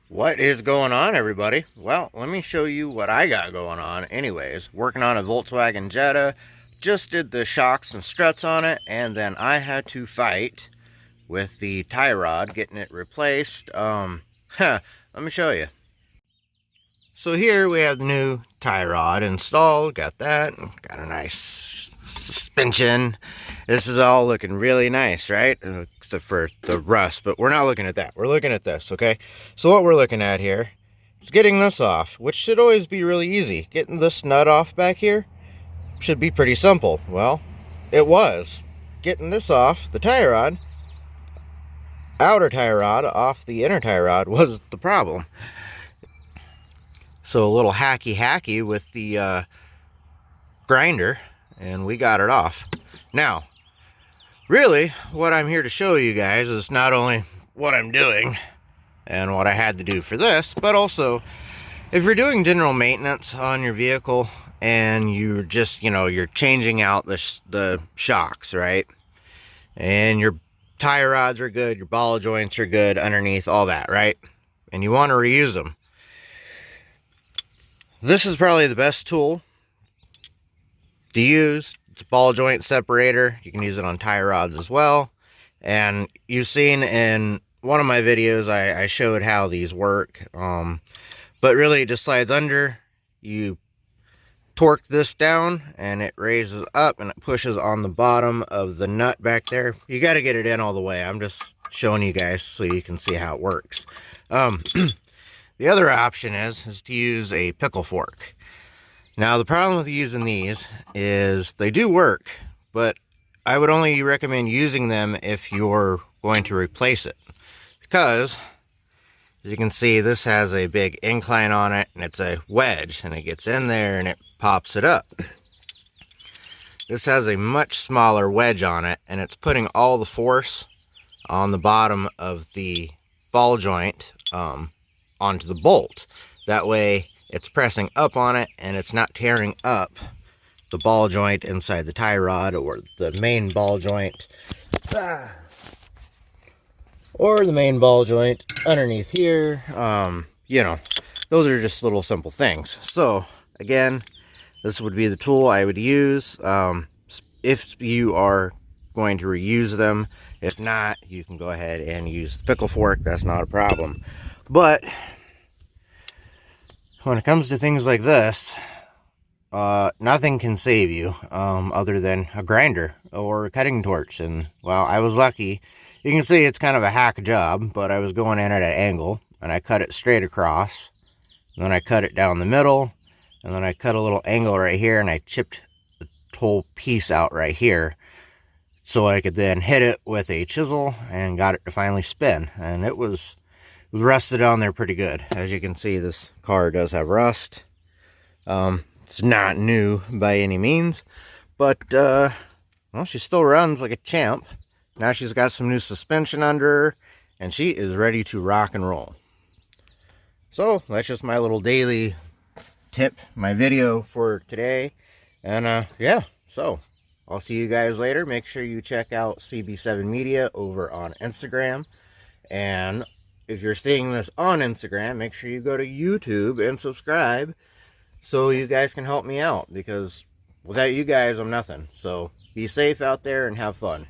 What is going on, everybody? Well, let me show you what I got going on. Anyways, working on a Volkswagen Jetta, just did the shocks and struts on it, and then I had to fight with the tie rod, getting it replaced. Let me show you. So here we have the new tie rod installed, got that, got a nice suspension. This is all looking really nice, right? Except for the rust, but we're not looking at that. We're looking at this, okay? So what we're looking at here is getting this off, which should always be really easy. Getting this nut off back here should be pretty simple. Well, it was. Getting this off the tie rod, outer tie rod off the inner tie rod was the problem. So a little hacky with the grinder, and we got it off. Now, really, what I'm here to show you guys is not only what I'm doing and what I had to do for this, but also if you're doing general maintenance on your vehicle and you're just, you're changing out the shocks, right? And your tie rods are good, your ball joints are good underneath, all that, right? And you want to reuse them. This is probably the best tool to use. It's a ball joint separator. You can use it on tie rods as well. And you've seen in one of my videos, I showed how these work. But really, it just slides under. You torque this down, and it raises up, and it pushes on the bottom of the nut back there. You got to get it in all the way. I'm just showing you guys so you can see how it works. The other option is to use a pickle fork. Now, the problem with using these is they do work, but I would only recommend using them if you're going to replace it. Because, as you can see, this has a big incline on it, and it's a wedge, and it gets in there and it pops it up. This has a much smaller wedge on it, and it's putting all the force on the bottom of the ball joint onto the bolt. That way it's pressing up on it and it's not tearing up the ball joint inside the tie rod or the main ball joint or the main ball joint underneath here. Those are just little simple things. So again, this would be the tool I would use if you are going to reuse them. If not, you can go ahead and use the pickle fork. That's not a problem. But when it comes to things like this, nothing can save you other than a grinder or a cutting torch. And, well, I was lucky. You can see it's kind of a hack job, but I was going in at an angle, and I cut it straight across. And then I cut it down the middle, and then I cut a little angle right here, and I chipped the whole piece out right here so I could then hit it with a chisel and got it to finally spin. And it was rusted on there pretty good. As you can see, this car does have rust. It's not new by any means, but well, she still runs like a champ. Now she's got some new suspension under her, and she is ready to rock and roll. So that's just my little daily tip, my video for today. And yeah, so I'll see you guys later. Make sure you check out CB7 Media over on Instagram. And if you're seeing this on Instagram, make sure you go to YouTube and subscribe so you guys can help me out, because without you guys, I'm nothing. So be safe out there and have fun.